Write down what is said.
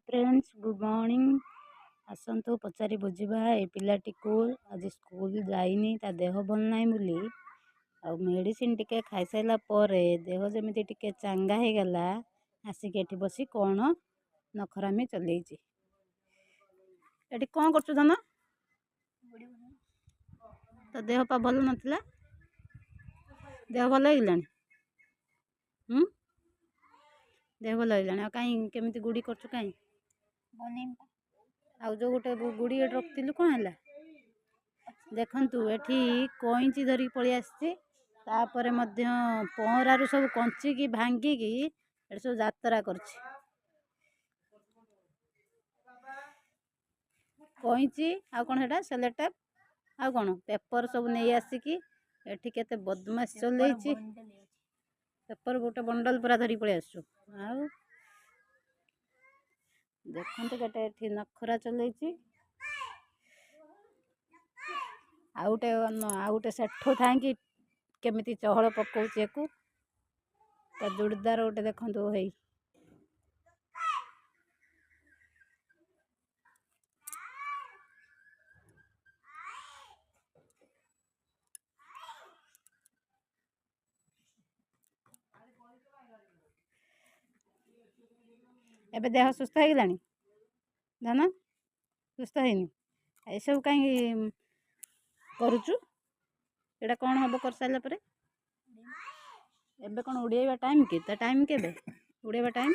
friends good morning आसतु पचारि बुझा ए पिलाटी को आज स्कूल जाइनी ता देह भल ना बोली आ मेडिसिन टिके खाई सारा पर देह जमी टिके चांगा हो गला आसिक एठी बसी कौन नखरामी चलैछि एठी कौन करछु धन तो देह पा भल नथिला देह भल होइलानी देह भल होइलानी कहीं केमिति गुड़ी करछु कहीं आउ जो गोटे गुड़ी रखिलु कौन है देखु एठी कईची धरिक पलि आसी पहरारू सब कंचिकी भांगिकी सब यात्रा करछि कईची आ कौन है सेलोटेप आ कौन पेपर सब नहीं आसिकी एठी केते बदमाश चलैछि पेपर गोटे बंडल पूरा धरी पलि आसु आउ देखते गोटे एठी नखरा चलैछि आउटे सेठो थांकी केमिति चहल पकाउछि एको तो जोरदार गोटे देखंतु हेई एबे देह सुस्थ हो गलानी धन सुस्थ हैनी ए सब कहीं करूचु एटा कौन हम कर सारा पर एबे कौन उड़ेबा टाइम के ता टाइम केबे उड़ेबा टाइम